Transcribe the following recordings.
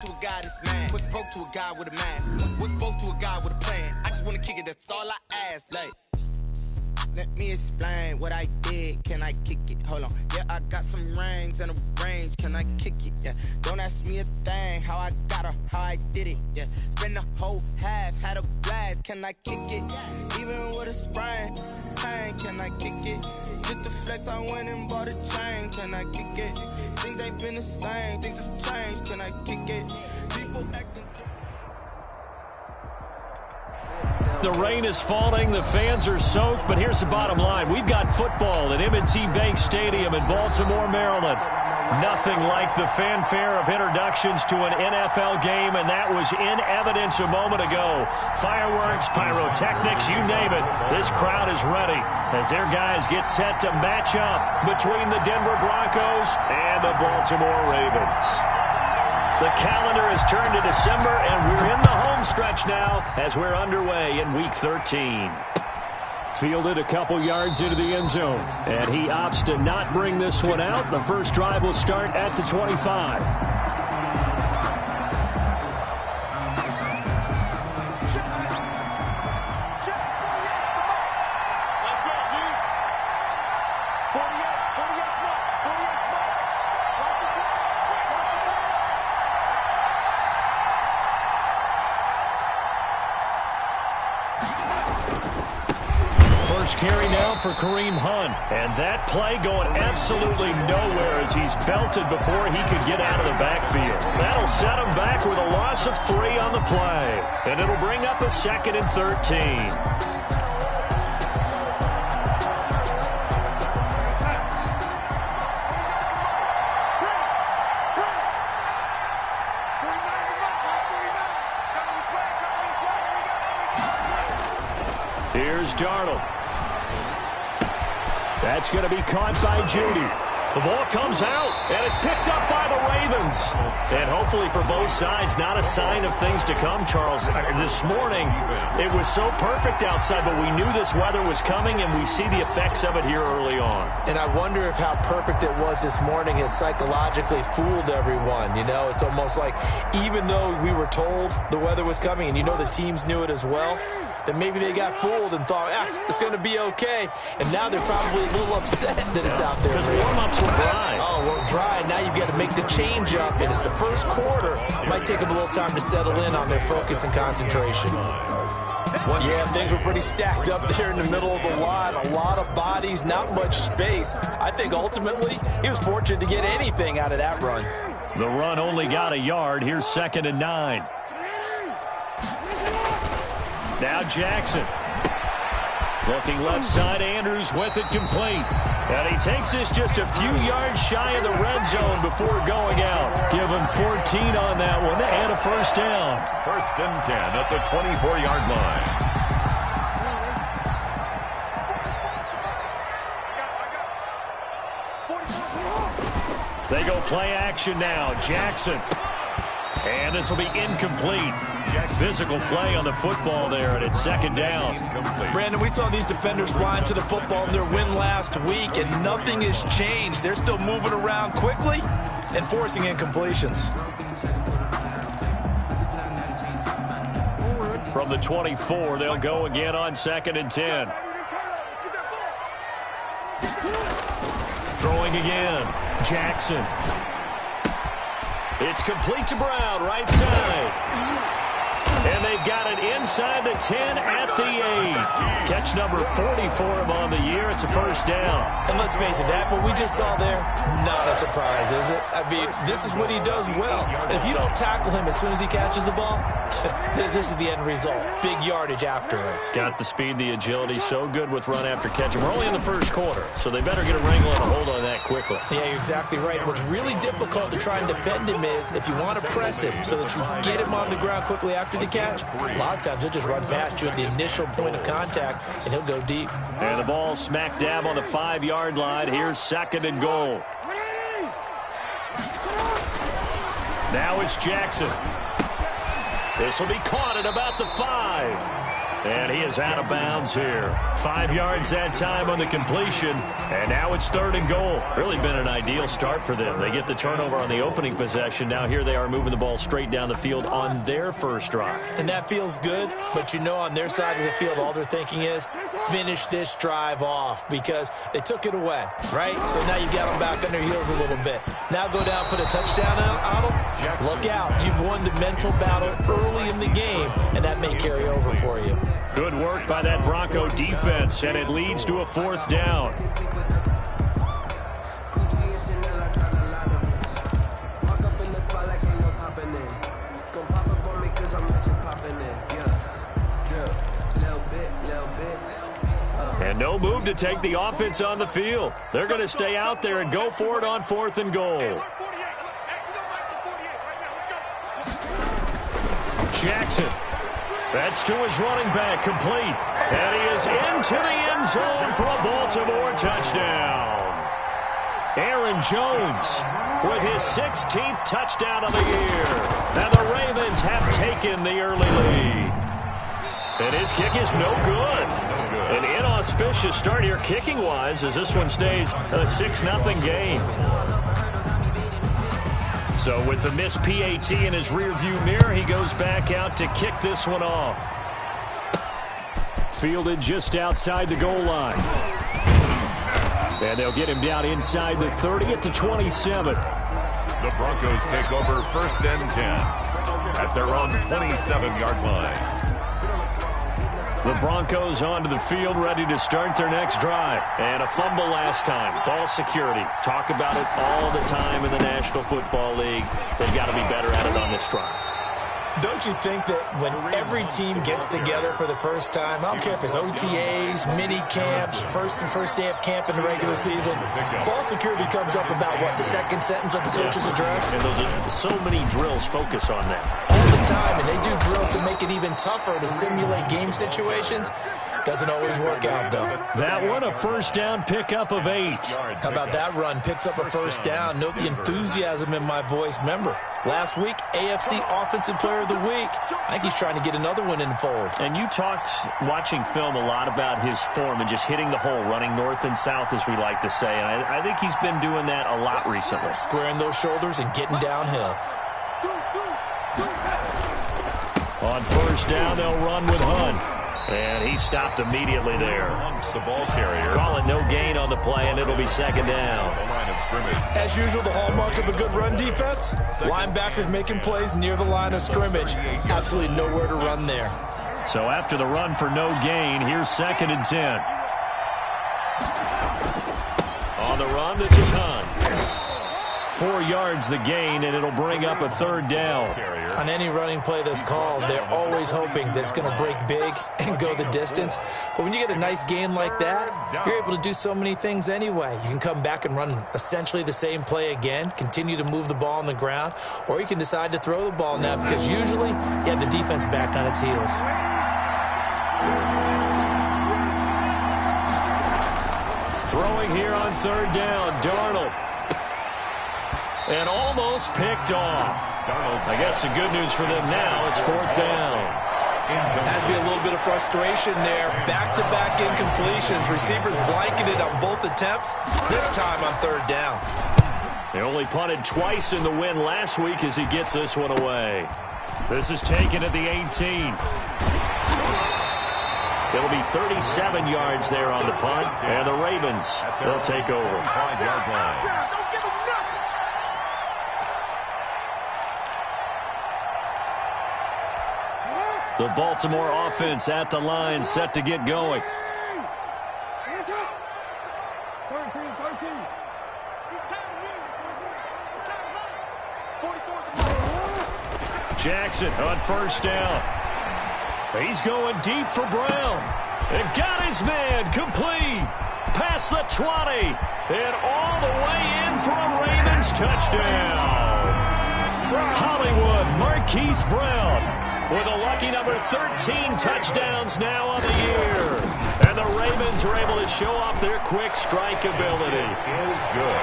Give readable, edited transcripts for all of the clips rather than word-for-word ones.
To a guy that's mad, quick broke to a guy with a mask, quick broke to a guy with a plan. I just wanna kick it, that's all I ask. Like, let me explain what I did. Can I kick it? Hold on. Yeah, I got some rings and a range. Can I kick it? Yeah. Don't ask me a thing. How I got her, how I did it. Yeah. Spend the whole half, had a blast. Can I kick it? Even with a sprain, pain. Can I kick it? Just the flex, I went and bought a chain. Can I kick it? Things ain't been the same. Things have changed. Can I kick it? People acting. The rain is falling, the fans are soaked, but here's the bottom line. We've got football at M&T Bank Stadium in Baltimore, Maryland. Nothing like the fanfare of introductions to an NFL game, and that was in evidence a moment ago. Fireworks, pyrotechnics, you name it. This crowd is ready as their guys get set to match up between the Denver Broncos and the Baltimore Ravens. The calendar has turned to December, and we're in the home stretch now as we're underway in Week 13. Fielded a couple yards into the end zone, and he opts to not bring this one out. The first drive will start at the 25. Carry now for Kareem Hunt. And that play going absolutely nowhere as he's belted before he could get out of the backfield. That'll set him back with a loss of 3 on the play. And it'll bring up a 2nd and 13. Here's Darnold. That's going to be caught by Judy. The ball comes out, and it's picked up by the Ravens. And hopefully for both sides, not a sign of things to come, Charles. This morning, it was so perfect outside, but we knew this weather was coming, and we see the effects of it here early on. And I wonder if how perfect it was this morning has psychologically fooled everyone. You know, it's almost like even though we were told the weather was coming, and you know the teams knew it as well, then maybe they got fooled and thought, it's going to be okay. And now they're probably a little upset that it's out there. Because warm-ups were dry. Oh, well, dry. Now you've got to make the change up, and it's the first quarter. It might take them a little time to settle in on their focus and concentration. Yeah, things were pretty stacked up there in the middle of the line. A lot of bodies, not much space. I think ultimately he was fortunate to get anything out of that run. The run only got a yard. Here's 2nd and 9. Now Jackson. Looking left side, Andrews with it complete. And he takes this just a few yards shy of the red zone before going out. Give him 14 on that one and a first down. 1st and 10 at the 24-yard line. They go play action now. Jackson. And this will be incomplete. Physical play on the football there, and it's 2nd down. Brandon, we saw these defenders flying to the football in their win last week, and nothing has changed. They're still moving around quickly and forcing incompletions. From the 24, they'll go again on 2nd and 10. Throwing again. Jackson. It's complete to Brown, right side. And they've got it inside the 10 at the 8. Catch number 40 for him on the year. It's a first down. And let's face it, that what we just saw there, not a surprise, is it? I mean, this is what he does well. And if you don't tackle him as soon as he catches the ball, this is the end result. Big yardage afterwards. Got the speed, the agility, so good with run after catch. We're only in the first quarter, so they better get a wrangle and a hold on that quickly. Yeah, you're exactly right. What's really difficult to try and defend him is if you want to press him so that you get him on the ground quickly after the catch, a lot of times he'll just run past you at the initial point of contact, and he'll go deep. And the ball smack dab on the 5-yard line. Here's 2nd and goal. Now it's Jackson. This will be caught at about the 5. And he is out of bounds here. 5 yards that time on the completion. And now it's 3rd and goal. Really been an ideal start for them. They get the turnover on the opening possession. Now here they are moving the ball straight down the field on their first drive. And that feels good, but you know on their side of the field all they're thinking is finish this drive off because they took it away, right? So now you got them back on their heels a little bit. Now go down, put a touchdown on them. Look out. You've won the mental battle early in the game, and that may carry over for you. Good work by that Bronco defense, and it leads to a 4th down. And no move to take the offense on the field. They're going to stay out there and go for it on 4th and goal. Jackson. That's to his running back, complete. And he is into the end zone for a Baltimore touchdown. Aaron Jones with his 16th touchdown of the year. And the Ravens have taken the early lead. And his kick is no good. An inauspicious start here kicking-wise as this one stays a 6-0 game. So with the missed PAT in his rearview mirror, he goes back out to kick this one off. Fielded just outside the goal line. And they'll get him down inside the 30 at the 27. The Broncos take over 1st and 10 at their own 27-yard line. The Broncos onto the field, ready to start their next drive. And a fumble last time. Ball security. Talk about it all the time in the National Football League. They've got to be better at it on this drive. Don't you think that when every team gets together for the first time, I don't care if it's OTAs, mini camps, first day of camp in the regular season, ball security comes up about, what, the second sentence of the coach's address? And those are so many drills focus on that. All the time, and they do drills to make it even tougher to simulate game situations. Doesn't always work out, though. That one, a 1st down pickup of 8. How about that run? Picks up a 1st down. Note the enthusiasm in my voice. Remember, last week, AFC Offensive Player of the Week. I think he's trying to get another one in the fold. And you talked, watching film, a lot about his form and just hitting the hole, running north and south, as we like to say. And I think he's been doing that a lot recently. Squaring those shoulders and getting downhill. On 1st down, they'll run with Hunt. And he stopped immediately there. The ball carrier. Call it no gain on the play, and it'll be 2nd down. As usual, the hallmark of a good run defense, linebackers making plays near the line of scrimmage. Absolutely nowhere to run there. So after the run for no gain, here's 2nd and 10. On the run, this is Hunt. 4 yards the gain, and it'll bring up a 3rd down. On any running play that's called, they're always hoping that it's going to break big and go the distance. But when you get a nice gain like that, you're able to do so many things anyway. You can come back and run essentially the same play again, continue to move the ball on the ground, or you can decide to throw the ball now because usually you have the defense back on its heels. Throwing here on 3rd down, Darnold. And almost picked off. I guess the good news for them now, it's 4th down. Has to be a little bit of frustration there. Back-to-back incompletions. Receivers blanketed on both attempts, this time on 3rd down. They only punted twice in the win last week as he gets this one away. This is taken at the 18. It'll be 37 yards there on the punt, and the Ravens, they'll take over. 5-yard line. The Baltimore offense at the line, set to get going. Jackson on 1st down. He's going deep for Brown. And got his man complete. Past the 20. And all the way in for a Ravens touchdown. Hollywood Marquise Brown with a lucky number 13 touchdowns now on the year. And the Ravens are able to show off their quick strike ability. Is good.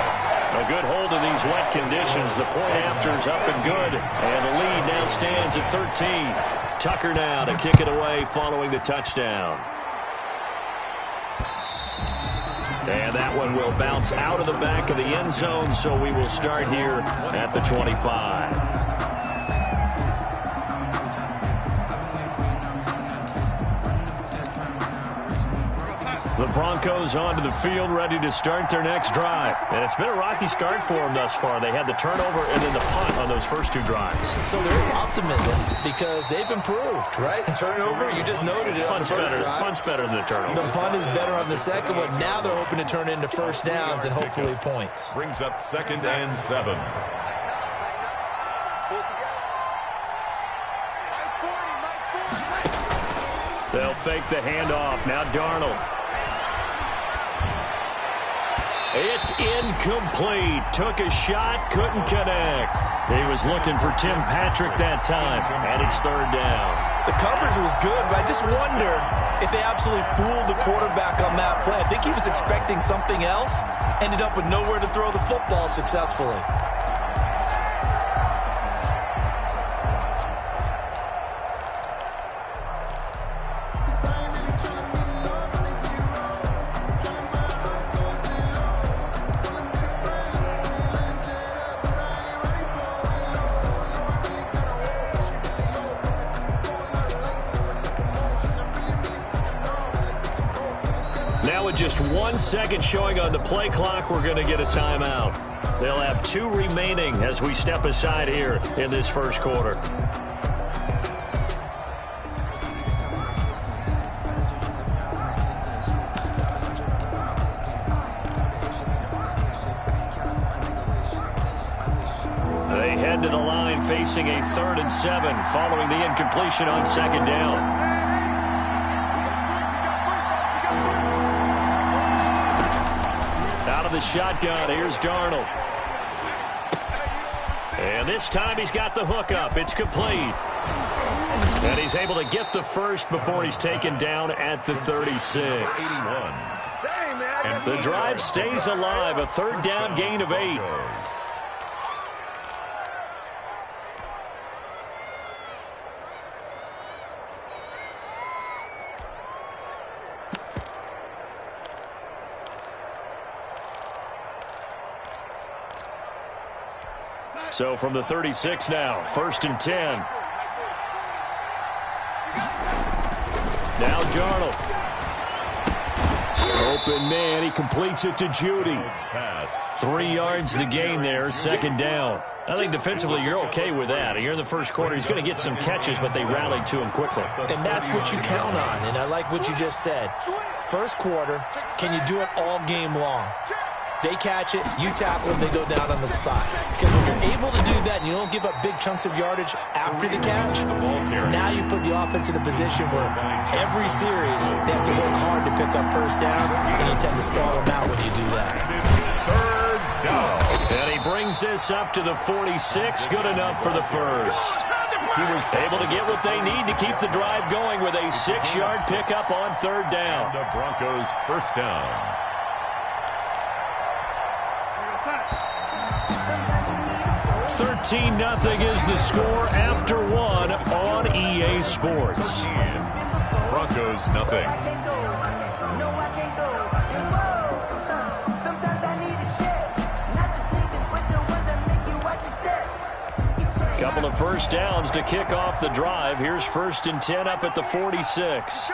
A good hold in these wet conditions. The point after is up and good. And the lead now stands at 13. Tucker now to kick it away following the touchdown. And that one will bounce out of the back of the end zone, so we will start here at the 25. The Broncos onto the field, ready to start their next drive. And it's been a rocky start for them thus far. They had the turnover and then the punt on those first two drives. So there is optimism because they've improved, right? Turnover, you just noted it. Punt's better than the turnover. The punt is better on the second one. Now they're hoping to turn into first downs and hopefully points. Brings up 2nd and 7. They'll fake the handoff. Now Darnold. It's incomplete. Took a shot, couldn't connect. He was looking for Tim Patrick that time, and it's third down. The coverage was good, but I just wonder if they absolutely fooled the quarterback on that play. I think he was expecting something else, ended up with nowhere to throw the football successfully. Just 1 second showing on the play clock, we're going to get a timeout. They'll have 2 remaining as we step aside here in this first quarter. They head to the line facing a 3rd and 7 following the incompletion on 2nd down. The shotgun. Here's Darnold. And this time he's got the hook up. It's complete. And he's able to get the first before he's taken down at the 36. The drive stays alive. A 3rd down gain of 8. So from the 36 now, 1st and 10. Now Darnold. Open man, he completes it to Judy. 3 yards the gain there, 2nd down. I think defensively you're okay with that. Here in the first quarter, he's going to get some catches, but they rallied to him quickly. And that's what you count on, and I like what you just said. First quarter, can you do it all game long? They catch it, you tackle them, they go down on the spot. Because when you're able to do that and you don't give up big chunks of yardage after the catch, now you put the offense in a position where every series they have to work hard to pick up first downs, and you tend to stall them out when you do that. 3rd down. And he brings this up to the 46, good enough for the first. He was able to get what they need to keep the drive going with a 6-yard pickup on 3rd down. The Broncos first down. 13-0 is the score after 1 on EA Sports. Broncos nothing. Couple of first downs to kick off the drive. Here's 1st and 10 up at the 46.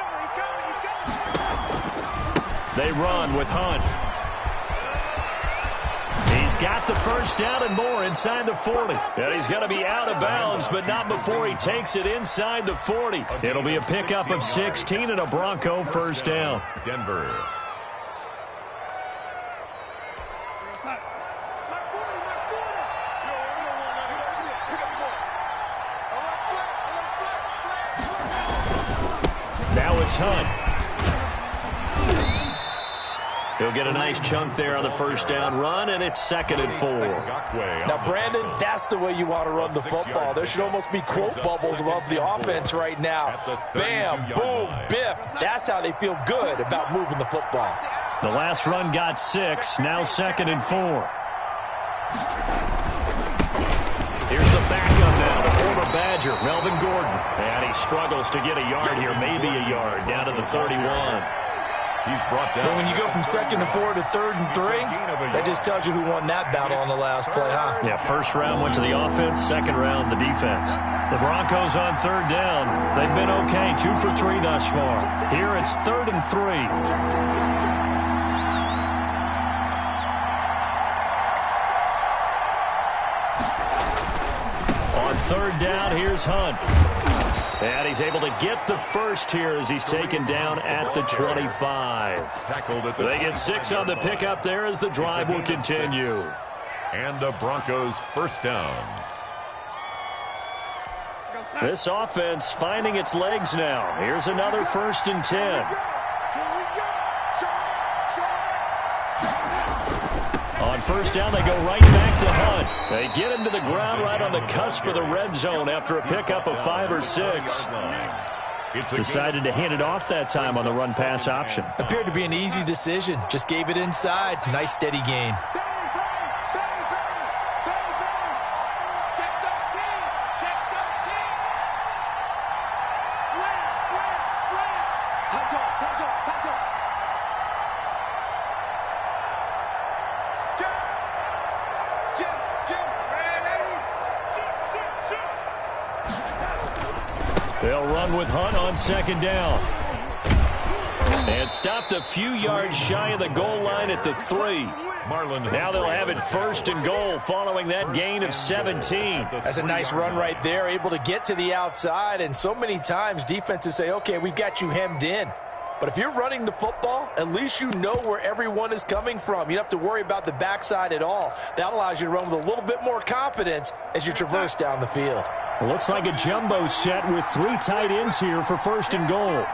They run with Hunt. He's got the first down and more inside the 40. And he's going to be out of bounds, but not before he takes it inside the 40. It'll be a pickup of 16 and a Bronco first down. Denver. Now it's Hunt. He'll get a nice chunk there on the first down run, and it's 2nd and 4. Now, Brandon, that's the way you want to run the football. There should almost be quote bubbles above the offense right now. Bam, boom, biff. That's how they feel good about moving the football. The last run got 6, now 2nd and 4. Here's the backup now, the former Badger, Melvin Gordon. And he struggles to get a yard here, maybe a yard, down to the 31. He's brought down. Well, when you go from 2nd and 4 to 3rd and 3, that just tells you who won that battle on the last play, huh? Yeah, first round went to the offense, second round the defense. The Broncos on 3rd down. They've been okay, 2 for 3 thus far. Here it's 3rd and 3. On 3rd down, here's Hunt. And he's able to get the first here as he's taken down at the 25. They get 6 on the pickup there as the drive will continue. And the Broncos first down. This offense finding its legs now. Here's another 1st and 10. On 1st down, they go right back to Hunt. They get him to the ground right on the cusp of the red zone after a pickup of 5 or 6. Decided to hand it off that time on the run-pass option. Appeared to be an easy decision. Just gave it inside. Nice, steady gain. They'll run with Hunt on 2nd down. And stopped a few yards shy of the goal line at the 3. Now they'll have it 1st and goal following that gain of 17. That's a nice run right there, able to get to the outside. And so many times defenses say, okay, we've got you hemmed in. But if you're running the football, at least you know where everyone is coming from. You don't have to worry about the backside at all. That allows you to run with a little bit more confidence as you traverse down the field. Looks like a jumbo set with 3 tight ends here for 1st and goal.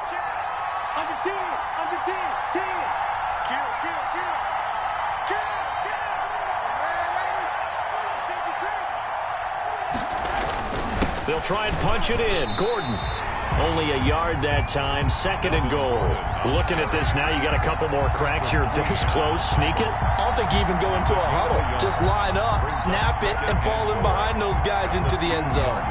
They'll try and punch it in. Gordon. Only a yard that time, 2nd and goal. Looking at this now, you got a couple more cracks here. This close, sneak it. I don't think you even go into a huddle. Just line up, snap it, and fall in behind those guys into the end zone.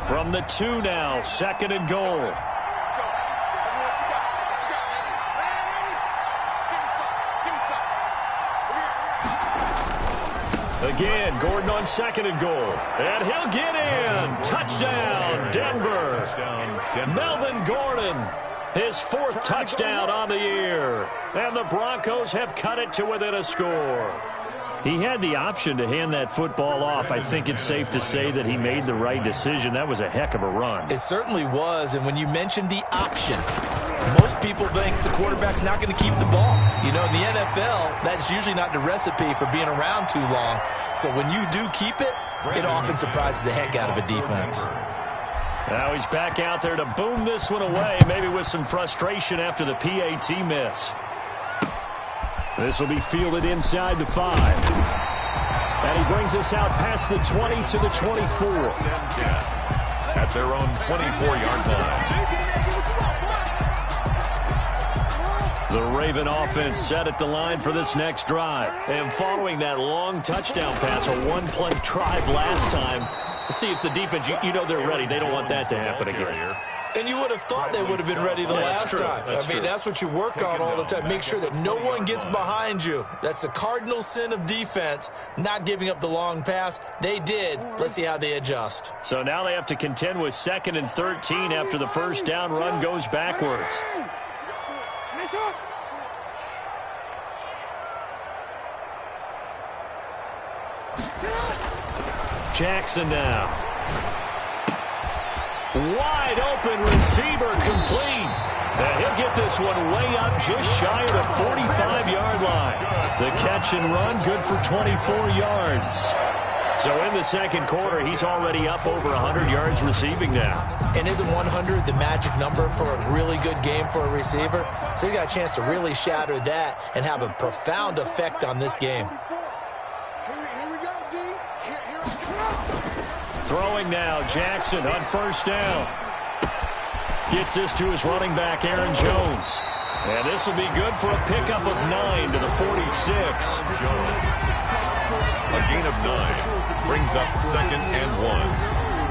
From the 2 now, 2nd and goal. Again, Gordon on 2nd and goal. And he'll get in. Touchdown, Denver. Melvin Gordon, his 4th touchdown on the year. And the Broncos have cut it to within a score. He had the option to hand that football off. I think it's safe to say that he made the right decision. That was a heck of a run. It certainly was. And when you mentioned the option, most people think the quarterback's not going to keep the ball. You know, in the NFL, that's usually not the recipe for being around too long. So when you do keep it, it often surprises the heck out of a defense. Now he's back out there to boom this one away, maybe with some frustration after the PAT miss. This will be fielded inside the 5. And he brings us out past the 20 to the 24. At their own 24-yard line. The Raven offense set at the line for this next drive. And following that long touchdown pass, a one-play drive last time, see if the defense, you know they're ready. They don't want that to happen again. And you would have thought they would have been ready the last time. That's what you work on all the time. Make sure that no one gets behind you. That's the cardinal sin of defense, not giving up the long pass. They did. Let's see how they adjust. So now they have to contend with 2nd and 13 after the first down run goes backwards. Jackson now. Wide open receiver complete. And he'll get this one way up just shy of the 45-yard line. The catch and run good for 24 yards. So in the second quarter, he's already up over 100 yards receiving now. And isn't 100 the magic number for a really good game for a receiver? So he got a chance to really shatter that and have a profound effect on this game. Throwing now, Jackson on first down. Gets this to his running back, Aaron Jones. And this will be good for a pickup of 9 to the 46. A gain of 9 brings up 2nd and 1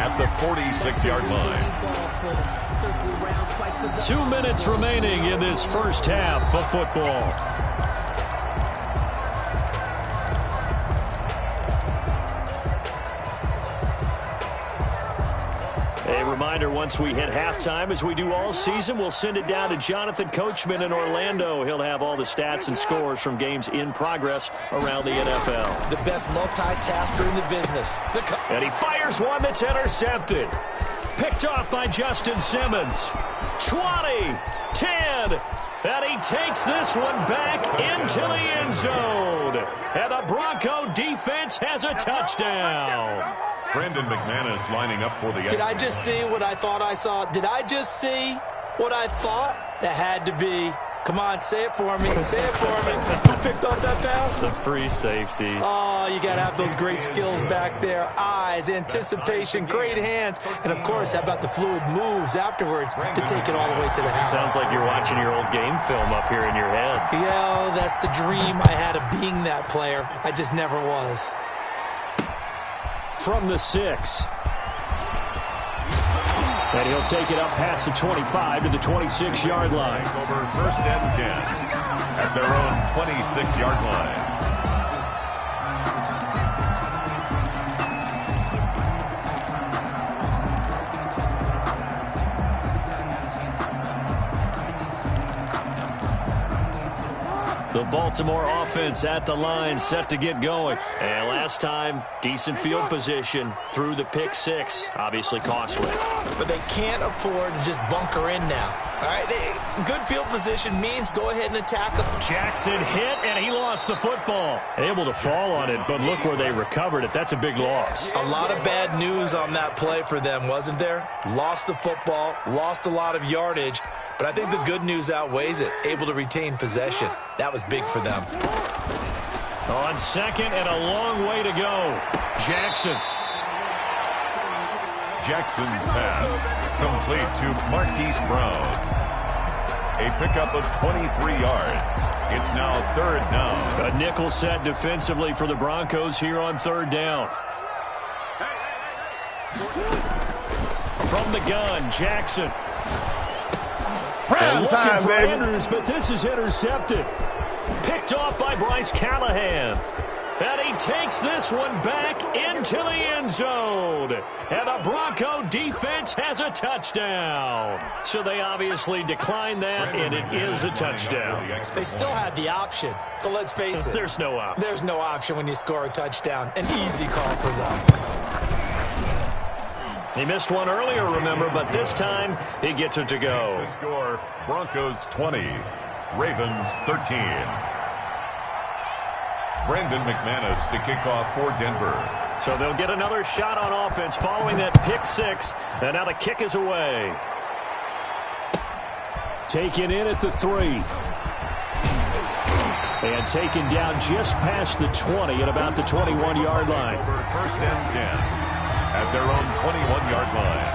at the 46-yard line. 2 minutes remaining in this first half of football. A reminder, once we hit halftime, as we do all season, we'll send it down to Jonathan Coachman in Orlando. He'll have all the stats and scores from games in progress around the NFL. The best multitasker in the business. And he fires one that's intercepted. Picked off by Justin Simmons. 20, 10, and he takes this one back into the end zone. And the Bronco defense has a touchdown. Brandon McManus lining up for the... Did I just see what I thought I saw? Did I just see what I thought? That had to be. Come on, say it for me. Say it for me. Who picked up that pass? It's a free safety. Oh, you got to have those great skills back there. Eyes, anticipation, great hands. And, of course, how about the fluid moves afterwards to take it all the way to the house? Sounds like you're watching your old game film up here in your head. Yeah, that's the dream I had of being that player. I just never was. From the 6. And he'll take it up past the 25 to the 26-yard line. Over 1st and 10 at their own 26-yard line. The Baltimore offense at the line, set to get going. And last time, decent field position through the pick 6. Obviously costly. But they can't afford to just bunker in now. All right, good field position means go ahead and attack them. Jackson hit, and he lost the football. Able to fall on it, but look where they recovered it. That's a big loss. A lot of bad news on that play for them, wasn't there? Lost the football, lost a lot of yardage. But I think the good news outweighs it. Able to retain possession. That was big for them. On 2nd and a long way to go. Jackson. Jackson's pass complete to Marquise Brown. A pickup of 23 yards. It's now 3rd down. A nickel set defensively for the Broncos here on 3rd down. From the gun, Jackson. Prime time, baby. Anders, but this is intercepted. Picked off by Bryce Callahan. And he takes this one back into the end zone. And the Bronco defense has a touchdown. So they obviously declined that, and it is a touchdown. They still had the option, but let's face it. There's no option. There's no option when you score a touchdown. An easy call for them. He missed one earlier, remember, but this time he gets it to go. The score, Broncos 20, Ravens 13. Brandon McManus to kick off for Denver. So they'll get another shot on offense following that pick 6, and now the kick is away. Taken in at the 3. And taken down just past the 20 at about the 21-yard line. Over 1st and 10 at their own 21-yard line.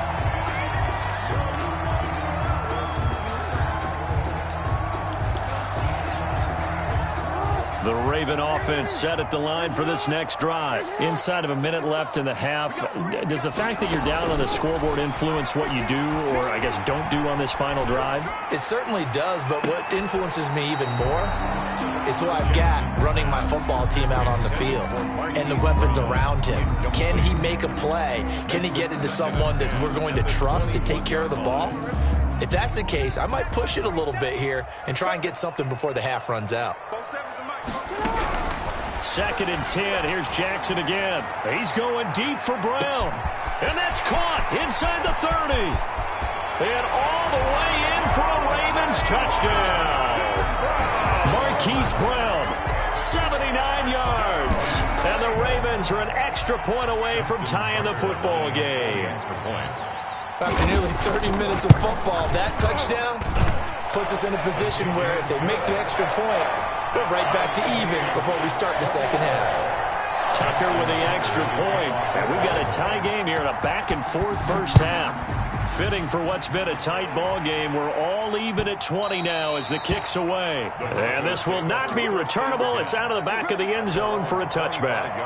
The Raven offense set at the line for this next drive. Inside of a minute left in the half, does the fact that you're down on the scoreboard influence what you do, or I guess don't do on this final drive? It certainly does, but what influences me even more is who I've got running my football team out on the field and the weapons around him. Can he make a play? Can he get into someone that we're going to trust to take care of the ball? If that's the case, I might push it a little bit here and try and get something before the half runs out. 2nd and 10. Here's Jackson again. He's going deep for Brown. And that's caught inside the 30. And all the way in for a Ravens touchdown. Marquise Brown, 79 yards. And the Ravens are an extra point away from tying the football game. Extra point. After nearly 30 minutes of football, that touchdown puts us in a position where if they make the extra point, we're right back to even before we start the second half. Tucker with the extra point. And we've got a tie game here in a back-and-forth first half. fitting for what's been a tight ball game. We're all even at 20 now as the kick's away. And this will not be returnable. It's out of the back of the end zone for a touchback.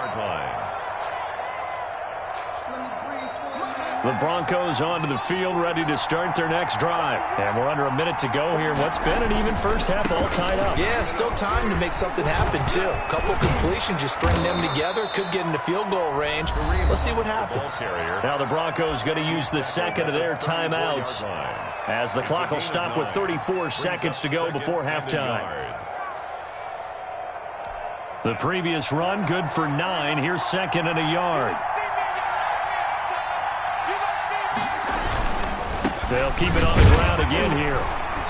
The Broncos onto the field, ready to start their next drive. And we're under a minute to go here. What's been an even first half, all tied up. Yeah, still time to make something happen, too. A couple completions, just string them together. Could get into field goal range. Let's see what happens. Now the Broncos going to use the second of their timeouts as the clock will stop with 34 seconds to go before halftime. The previous run, good for 9. Here's second and a yard. They'll keep it on the ground again here.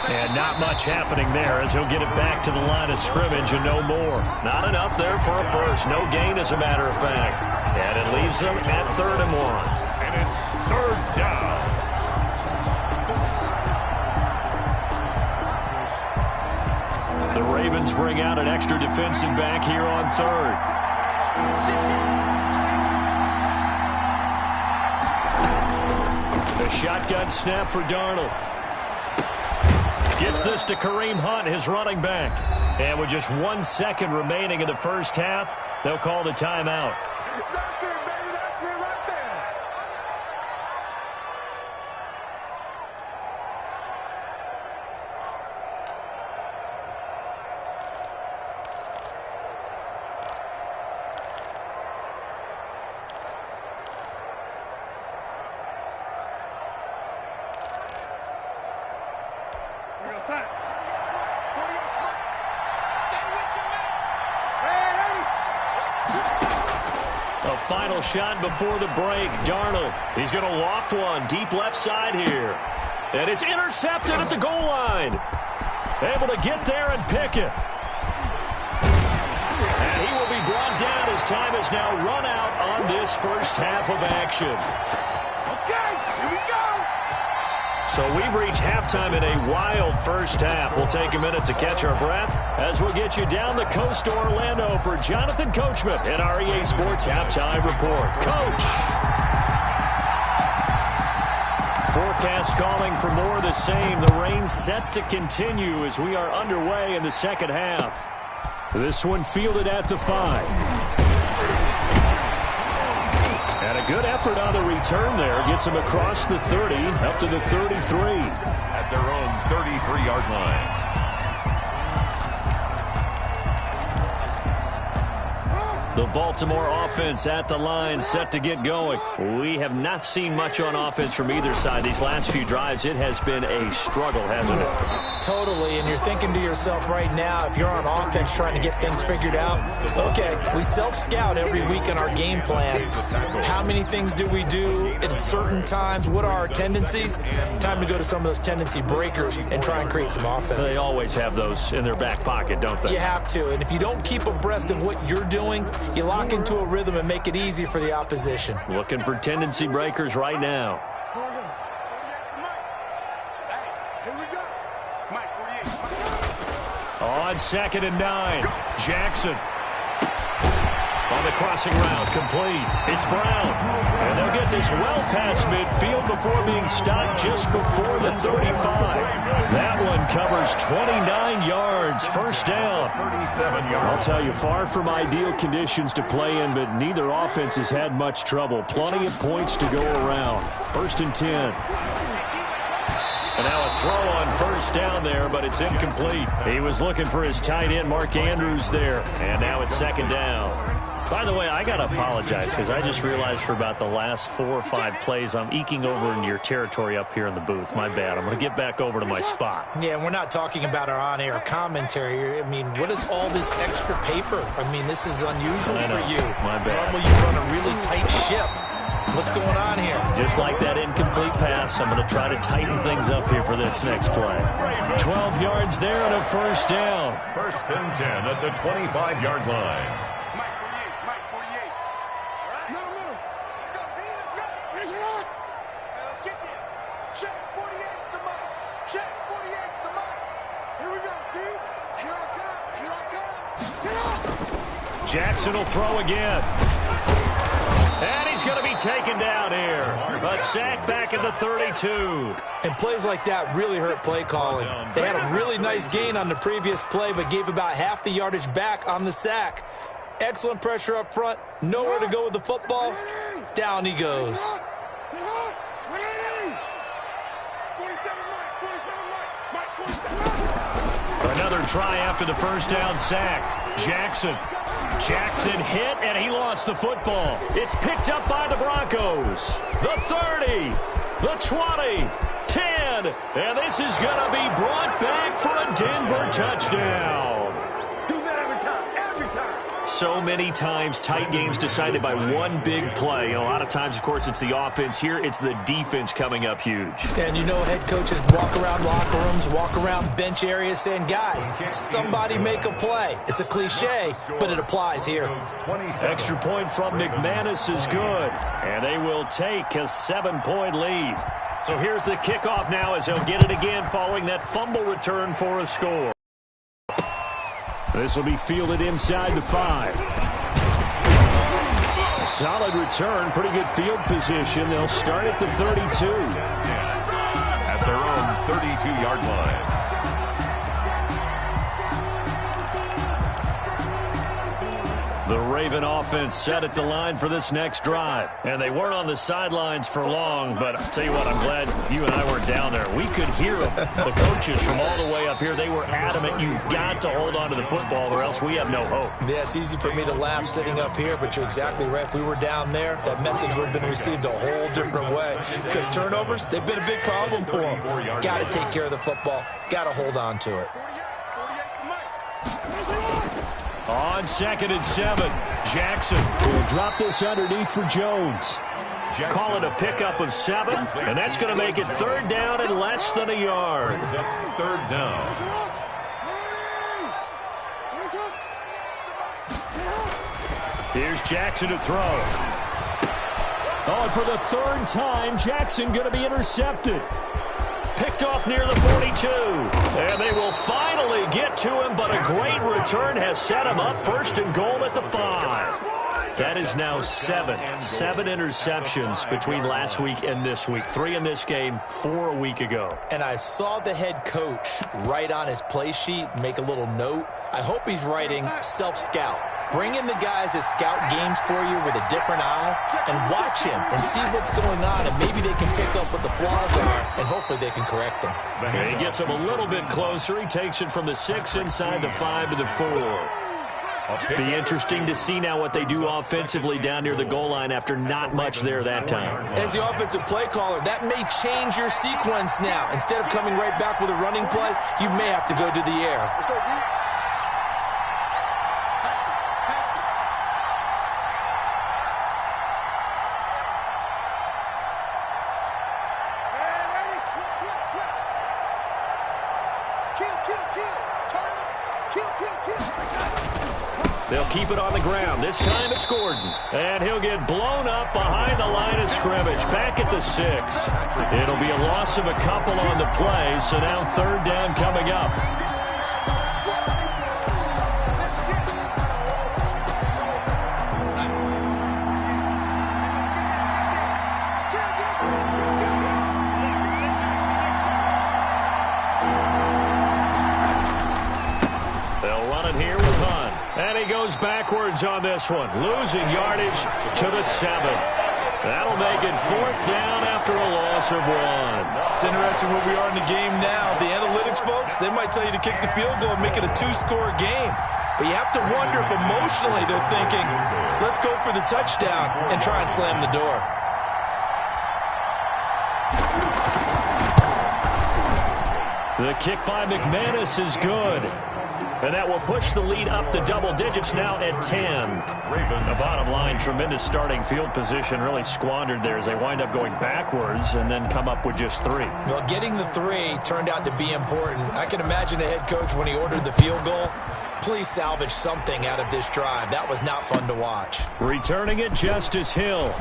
And not much happening there as he'll get it back to the line of scrimmage and no more. Not enough there for a first. No gain, as a matter of fact. And it leaves them at 3rd and 1. And it's 3rd down. The Ravens bring out an extra defensive back here on 3rd. The shotgun snap for Darnold. Gets this to Kareem Hunt, his running back. And with just 1 second remaining in the first half, they'll call the timeout. That's it, baby. That's it right there. A final shot before the break. Darnold, he's going to loft one deep left side here. And it's intercepted at the goal line. Able to get there and pick it. And he will be brought down as time has now run out on this first half of action. Okay, here we go. So we've reached halftime in a wild first half. We'll take a minute to catch our breath as we'll get you down the coast to Orlando for Jonathan Coachman in our EA Sports Halftime Report. Coach! Forecast calling for more of the same. The rain set to continue as we are underway in the second half. This one fielded at the 5. And a good effort on the return there. Gets him across the 30, up to the 33. At their own 33-yard line. The Baltimore offense at the line, set to get going. We have not seen much on offense from either side. These last few drives, it has been a struggle, hasn't it? Totally, and you're thinking to yourself right now, if you're on offense trying to get things figured out, okay, we self-scout every week in our game plan. How many things do we do at certain times? What are our tendencies? Time to go to some of those tendency breakers and try and create some offense. They always have those in their back pocket, don't they? You have to, and if you don't keep abreast of what you're doing, you lock into a rhythm and make it easy for the opposition. Looking for tendency breakers right now. On 2nd and 9, Jackson. On the crossing route, complete. It's Brown. And they'll get this well past midfield before being stopped just before the 35. That one covers 29 yards. First down. 37 yards. I'll tell you, far from ideal conditions to play in, but neither offense has had much trouble. Plenty of points to go around. 1st and 10. And now a throw on first down there, but it's incomplete. He was looking for his tight end, Mark Andrews, there. And now it's 2nd down. By the way, I got to apologize because I just realized for about the last 4 or 5 plays, I'm eking over into your territory up here in the booth. My bad. I'm going to get back over to my spot. Yeah, and we're not talking about our on-air commentary. I mean, what is all this extra paper? I mean, this is unusual for you. My bad. Normally you run a really tight ship. What's going on here? Just like that incomplete pass, I'm going to try to tighten things up here for this next play. 12 yards there and a first down. 1st and 10 at the 25-yard line. Mike 48. Middle. Let's go, B. Let's go. Let's get there. Check 48's the Mike. Check 48's the Mike. Here we go, D. Here I come. Get up. Jackson will throw again. And he's going to be taken down here. A sack back at the 32. And plays like that really hurt play calling. They had a really nice gain on the previous play, but gave about half the yardage back on the sack. Excellent pressure up front. Nowhere to go with the football. Down he goes. Another try after the first down sack. Jackson hit, and he lost the football. It's picked up by the Broncos. The 30, the 20, 10, and this is going to be brought back for a Denver touchdown. Do that every time. So many times, tight games decided by one big play. A lot of times, of course, it's the offense. Here, it's the defense coming up huge. And you know head coaches walk around locker rooms, walk around bench areas saying, guys, somebody make a play. It's a cliche, but it applies here. Extra point from McManus is good. And they will take a 7-point lead. So here's the kickoff now as he'll get it again following that fumble return for a score. This will be fielded inside the 5. Solid return, pretty good field position. They'll start at the 32. At their own 32-yard line. The Raven offense set at the line for this next drive. And they weren't on the sidelines for long, but I'll tell you what, I'm glad you and I weren't down there. We could hear them, the coaches from all the way up here. They were adamant, you've got to hold on to the football or else we have no hope. Yeah, it's easy for me to laugh sitting up here, but you're exactly right. If we were down there, that message would have been received a whole different way. Because turnovers, they've been a big problem for them. Got to take care of the football. Got to hold on to it. On 2nd and 7, Jackson will drop this underneath for Jones. Call it a pickup of 7, and that's going to make it 3rd down and less than a yard. 3rd down. Here's Jackson to throw. Oh, and for the 3rd time, Jackson going to be intercepted. Picked off near the 42. And they will finally get to him, but a great return has set him up 1st and goal at the 5. That is now 7 interceptions between last week and this week. 3 in this game, 4 a week ago. And I saw the head coach write on his play sheet, make a little note. I hope he's writing self-scout. Bring in the guys that scout games for you with a different eye and watch him and see what's going on, and maybe they can pick up what the flaws are, and hopefully they can correct them. He gets him a little bit closer. He takes it from the 6 inside the 5 to the 4. Be interesting to see now what they do offensively down near the goal line after not much there that time. As the offensive play caller, that may change your sequence now. Instead of coming right back with a running play, you may have to go to the air. Let's go, D. They'll keep it on the ground. This time it's Gordon. And he'll get blown up behind the line of scrimmage. Back at the 6. It'll be a loss of a couple on the play, so now 3rd down coming up. Backwards on this one, losing yardage to the 7. That'll make it 4th down after a loss of 1. It's interesting where we are in the game now. The analytics folks, they might tell you to kick the field goal and make it a 2-score game. But you have to wonder if emotionally they're thinking, let's go for the touchdown and try and slam the door. The kick by McManus is good. And that will push the lead up to double digits now at 10. The bottom line, tremendous starting field position, really squandered there as they wind up going backwards and then come up with just 3. Well, getting the 3 turned out to be important. I can imagine the head coach when he ordered the field goal. Please salvage something out of this drive. That was not fun to watch. Returning it, Justice Hill.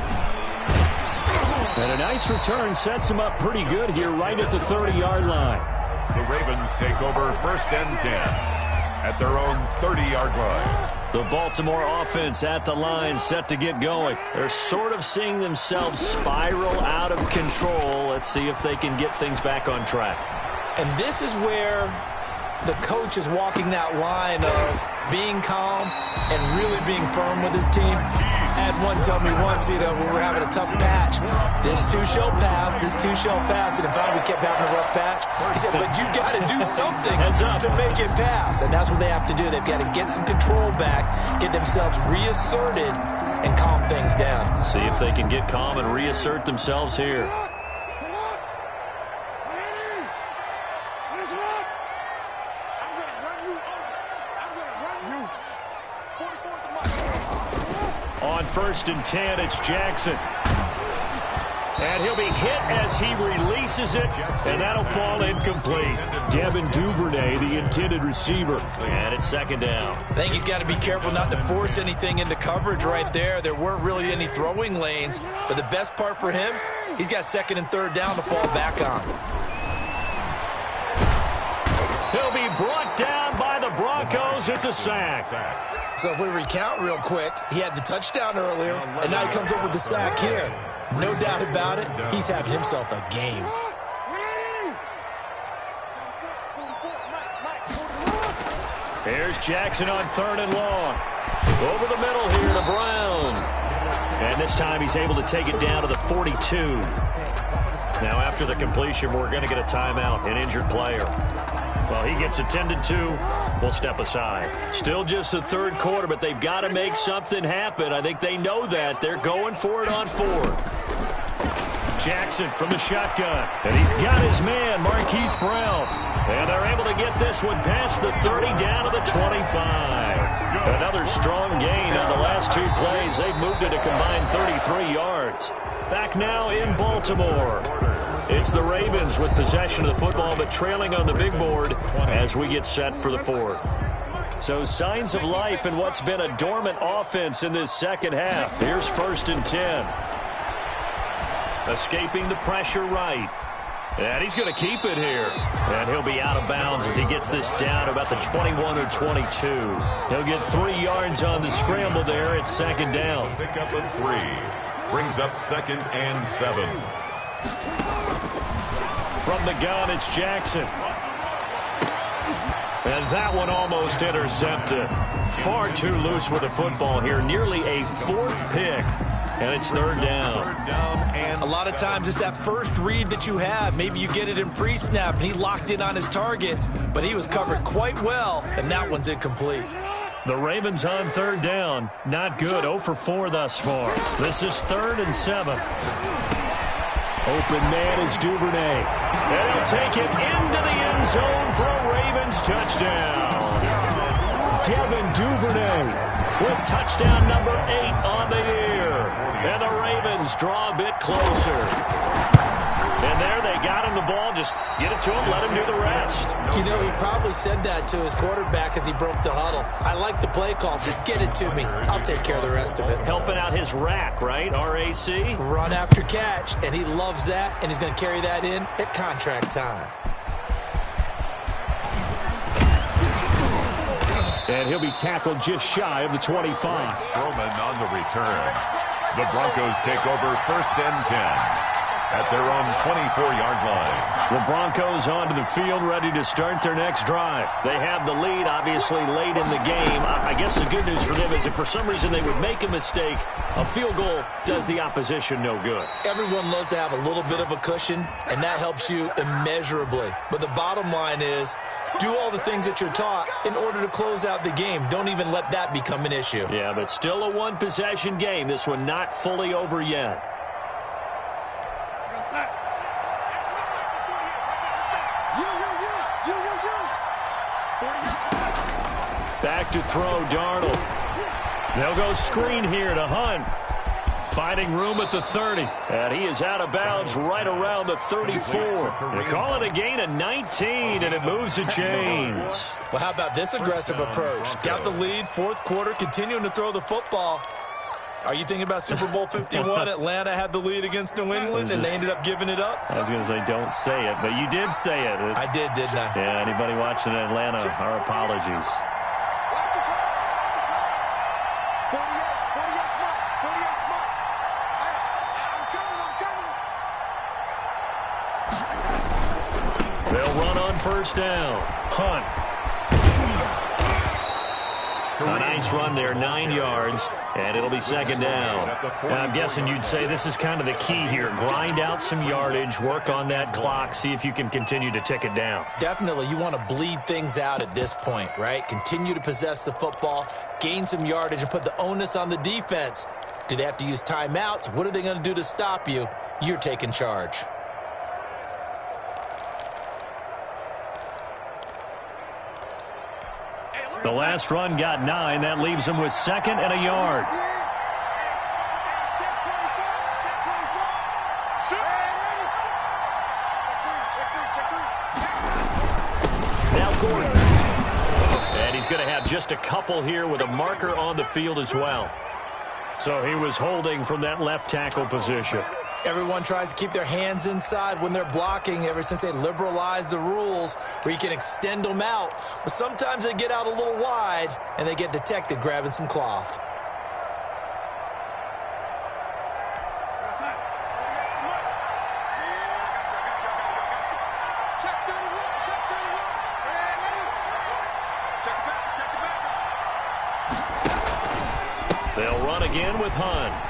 And a nice return sets him up pretty good here right at the 30-yard line. The Ravens take over 1st and 10. at their own 30-yard line. The Baltimore offense at the line, set to get going. They're sort of seeing themselves spiral out of control. Let's see if they can get things back on track. And this is where the coach is walking that line of being calm and really being firm with his team. I had one tell me once, when we were having a tough patch, this too shall pass, this too shall pass. And in fact, we kept having a rough patch. He said, but you've got to do something to make it pass. And that's what they have to do. They've got to get some control back, get themselves reasserted, and calm things down. See if they can get calm and reassert themselves here. On 1st and 10, it's Jackson. And he'll be hit as he releases it, and that'll fall incomplete. Devin Duvernay, the intended receiver. And it's 2nd down. I think he's got to be careful not to force anything into coverage right there. There weren't really any throwing lanes, but the best part for him, he's got 2nd and 3rd down to fall back on. He'll be brought down by the Broncos. It's a sack. So if we recount real quick, he had the touchdown earlier, and now he comes up with the sack here. No doubt about it, he's having himself a game. Here's Jackson on 3rd and long. Over the middle here to Brown. And this time he's able to take it down to the 42. Now after the completion, we're going to get a timeout, an injured player. Well, he gets attended to. We'll step aside. Still just the 3rd quarter, but they've got to make something happen. I think they know that. They're going for it on 4th. Jackson from the shotgun. And he's got his man, Marquise Brown. And they're able to get this one past the 30 down to the 25. Another strong gain on the last 2 plays. They've moved it a combined 33 yards. Back now in Baltimore. It's the Ravens with possession of the football, but trailing on the big board as we get set for the 4th. So signs of life in what's been a dormant offense in this second half. Here's 1st and 10. Escaping the pressure right. And he's going to keep it here. And he'll be out of bounds as he gets this down about the 21 or 22. He'll get 3 yards on the scramble there. It's 2nd down. Pick up a 3. Brings up 2nd and 7. From the gun, it's Jackson. And that one almost intercepted. Far too loose with the football here. Nearly a 4th pick. And it's 3rd down. A lot of times it's that first read that you have. Maybe you get it in pre-snap, and he locked in on his target, but he was covered quite well, and that one's incomplete. The Ravens on 3rd down. Not good. 0 for 4 thus far. This is 3rd and 7. Open man is Duvernay. And he'll take it into the end zone for a Ravens touchdown. Devin Duvernay with touchdown number 8 on the year. And the Ravens draw a bit closer. And there they got him the ball. Just get it to him, let him do the rest. You know, he probably said that to his quarterback as he broke the huddle. I like the play call. Just get it to me. I'll take care of the rest of it. Helping out his rack, right? R-A-C? Run after catch, and he loves that, and he's going to carry that in at contract time. And he'll be tackled just shy of the 25. Strowman on the return. The Broncos take over 1st and 10 at their own 24-yard line. The Broncos onto the field, ready to start their next drive. They have the lead, obviously, late in the game. I guess the good news for them is if for some reason they would make a mistake, a field goal does the opposition no good. Everyone loves to have a little bit of a cushion, and that helps you immeasurably. But the bottom line is, do all the things that you're taught in order to close out the game. Don't even let that become an issue. Yeah, but still a one-possession game. This one not fully over yet. Back to throw, Darnold. They'll go screen here to Hunt. Finding room at the 30. And he is out of bounds right around the 34. They call it a gain of 19, and it moves the chains. Well, how about this aggressive approach? Got the lead, 4th quarter, continuing to throw the football. Are you thinking about Super Bowl 51? Atlanta had the lead against New England, and they ended up giving it up? I was going to say don't say it, but you did say it. I did, didn't I? Yeah, anybody watching Atlanta, our apologies. They'll run on first down. Hunt. A nice run there, 9 yards, and it'll be second down. Now, I'm guessing you'd say this is kind of the key here. Grind out some yardage, work on that clock, see if you can continue to tick it down. Definitely, you want to bleed things out at this point, right? Continue to possess the football, gain some yardage, and put the onus on the defense. Do they have to use timeouts? What are they going to do to stop you? You're taking charge. The last run got 9. That leaves them with second and a yard. Now Gordon. And he's going to have just a couple here with a marker on the field as well. So he was holding from that left tackle position. Everyone tries to keep their hands inside when they're blocking ever since they liberalized the rules where you can extend them out. But sometimes they get out a little wide and they get detected grabbing some cloth. They'll run again with Hunt.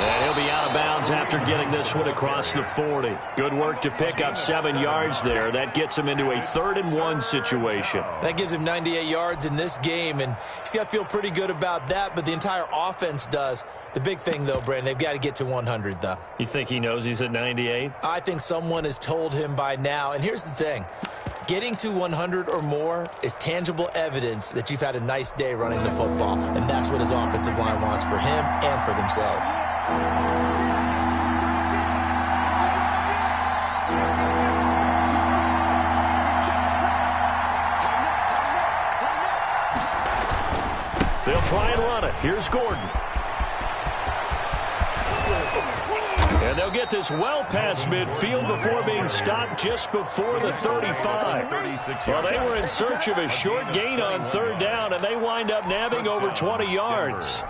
And he'll be out of bounds after getting this one across the 40. Good work to pick up 7 yards there. That gets him into a 3rd and 1 situation. That gives him 98 yards in this game, and he's got to feel pretty good about that, but the entire offense does. The big thing, though, Brandon, they've got to get to 100, though. You think he knows he's at 98? I think someone has told him by now. And here's the thing. Getting to 100 or more is tangible evidence that you've had a nice day running the football, and that's what his offensive line wants for him and for themselves. They'll try and run it. Here's Gordon. And they'll get this well past midfield before being stopped just before the 35. Well, they were in search of a short gain on 3rd down, and they wind up nabbing over 20 yards.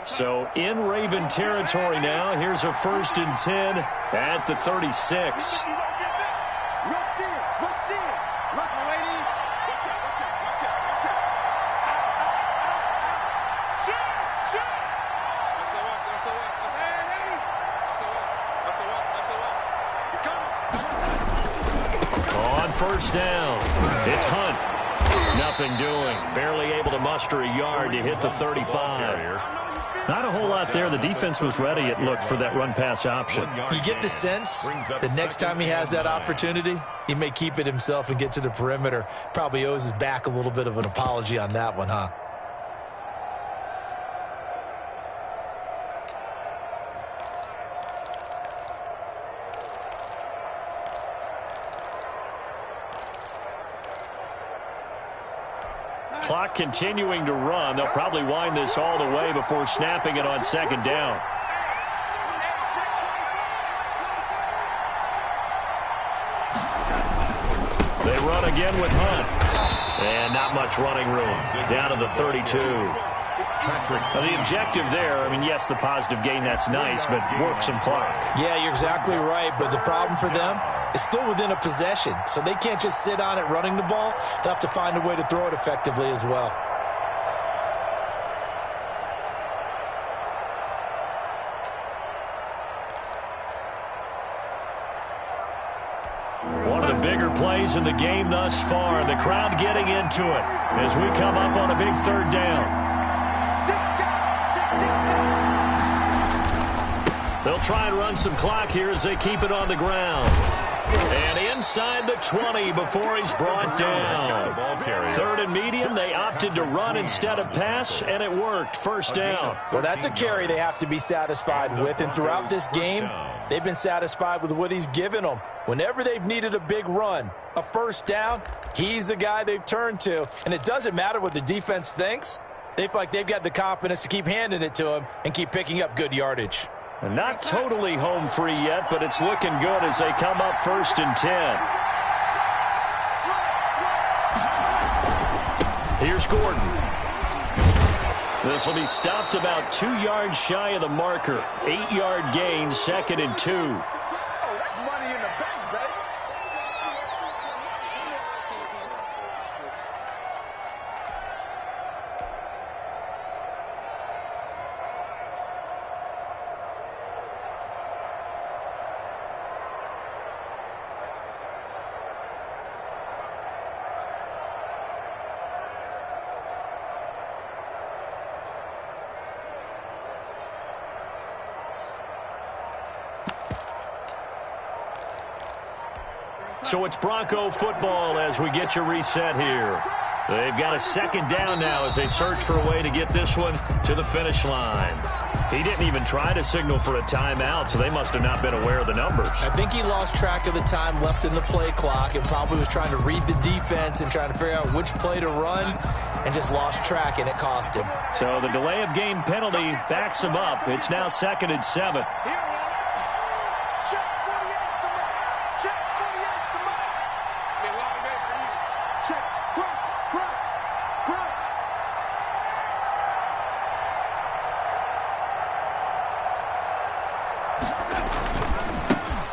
So in Raven territory now. Here's a 1st and 10 at the 36. On first down, it's Hunt. Nothing doing. Barely able to muster a yard to hit the 35. Not a whole lot there. The defense was ready, it looked, for that run-pass option. You get the sense that next time he has that opportunity, he may keep it himself and get to the perimeter. Probably owes his back a little bit of an apology on that one, huh? Clock continuing to run. They'll probably wind this all the way before snapping it on 2nd down. They run again with Hunt. And not much running room. Down to the 32. Now, the objective there, I mean, yes, the positive gain, that's nice, but work some clock. Yeah, you're exactly right, but the problem for them is still within a possession, so they can't just sit on it running the ball. They'll have to find a way to throw it effectively as well. One of the bigger plays in the game thus far. The crowd getting into it as we come up on a big 3rd down. They'll try and run some clock here as they keep it on the ground. And inside the 20 before he's brought down. 3rd and medium, they opted to run instead of pass, and it worked. First down. Well, that's a carry they have to be satisfied with, and throughout this game, they've been satisfied with what he's given them. Whenever they've needed a big run, a first down, he's the guy they've turned to. And it doesn't matter what the defense thinks. They feel like they've got the confidence to keep handing it to him and keep picking up good yardage. And not totally home free yet, but it's looking good as they come up 1st and 10. Here's Gordon. This will be stopped about 2 yards shy of the marker. 8-yard gain, 2nd and 2. So it's Bronco football as we get you reset here. They've got a 2nd down now as they search for a way to get this one to the finish line. He didn't even try to signal for a timeout, so they must have not been aware of the numbers. I think he lost track of the time left in the play clock and probably was trying to read the defense and trying to figure out which play to run and just lost track, and it cost him. So the delay of game penalty backs him up. It's now 2nd and 7.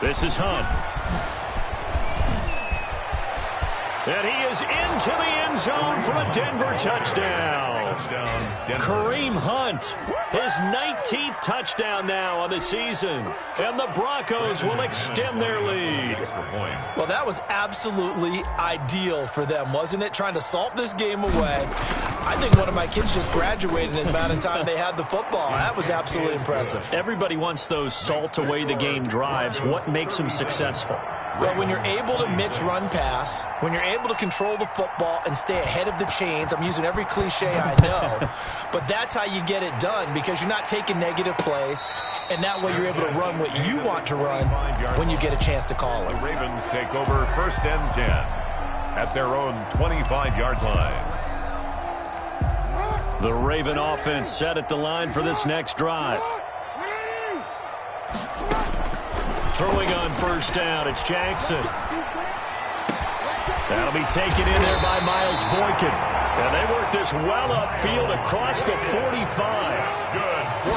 This is Hunt. And he is into the end zone for a Denver touchdown. Kareem Hunt, his 19th touchdown now on the season. And the Broncos will extend their lead. Well, that was absolutely ideal for them, wasn't it? Trying to salt this game away. I think one of my kids just graduated in the amount of time they had the football. That was absolutely impressive. Everybody wants those salt away the game drives. What makes them successful? Well, when you're able to mix run pass, when you're able to control the football and stay ahead of the chains, I'm using every cliche I know, but that's how you get it done because you're not taking negative plays, and that way you're able to run what you want to run when you get a chance to call it. The Ravens take over 1st and 10 at their own 25-yard line. The Raven offense set at the line for this next drive. Throwing on 1st down, it's Jackson. That'll be taken in there by Miles Boykin. And they work this well upfield across the 45.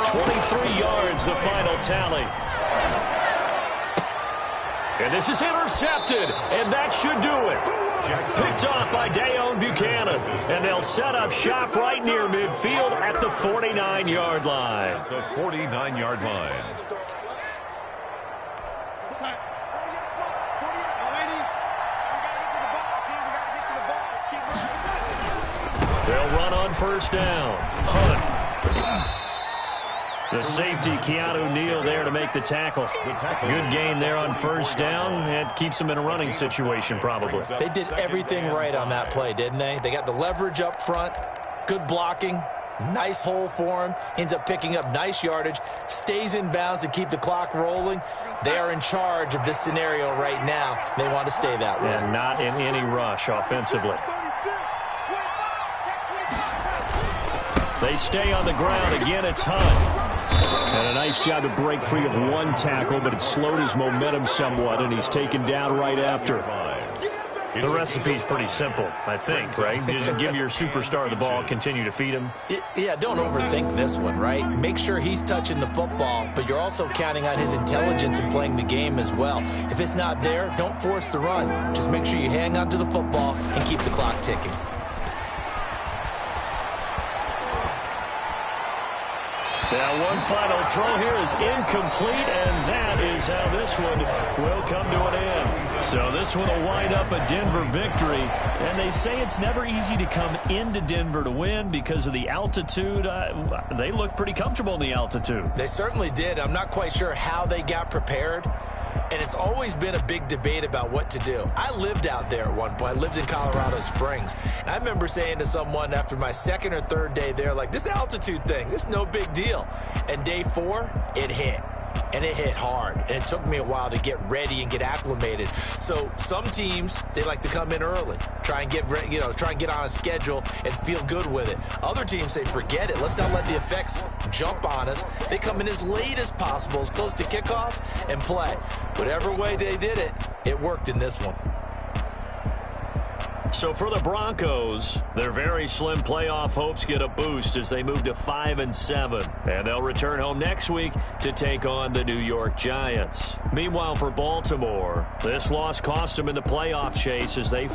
23 yards, the final tally. And this is intercepted, and that should do it. Picked off by Dayon Buchanan. And they'll set up shop right near midfield at the 49-yard line. The 49-yard line. They'll run on 1st down. Hunt. The safety, Keanu Neal, there to make the tackle. Good gain there on 1st down. It keeps them in a running situation, probably. They did everything right on that play, didn't they? They got the leverage up front, good blocking, nice hole for him, ends up picking up nice yardage, stays in bounds to keep the clock rolling. They are in charge of this scenario right now. They want to stay that way. And not in any rush offensively. They stay on the ground. Again, it's Hunt. And a nice job to break free of one tackle, but it slowed his momentum somewhat, and he's taken down right after. The recipe's pretty simple, I think, right? Just give your superstar the ball, continue to feed him. Yeah, don't overthink this one, right? Make sure he's touching the football, but you're also counting on his intelligence in playing the game as well. If it's not there, don't force the run. Just make sure you hang on to the football and keep the clock ticking. Now, one final throw here is incomplete, and that is how this one will come to an end. So this one will wind up a Denver victory, and they say it's never easy to come into Denver to win because of the altitude. They look pretty comfortable in the altitude. They certainly did. I'm not quite sure how they got prepared, and it's always been a big debate about what to do. I lived out there at one point. I lived in Colorado Springs. And I remember saying to someone after my second or third day there, like, this altitude thing, this is no big deal. And day 4, it hit. And it hit hard, and it took me a while to get ready and get acclimated. So some teams, they like to come in early, try and get on a schedule and feel good with it. Other teams say, forget it. Let's not let the effects jump on us. They come in as late as possible, as close to kickoff, and play. Whatever way they did it, it worked in this one. So for the Broncos, their very slim playoff hopes get a boost as they move to 5-7. And they'll return home next week to take on the New York Giants. Meanwhile, for Baltimore, this loss cost them in the playoff chase as they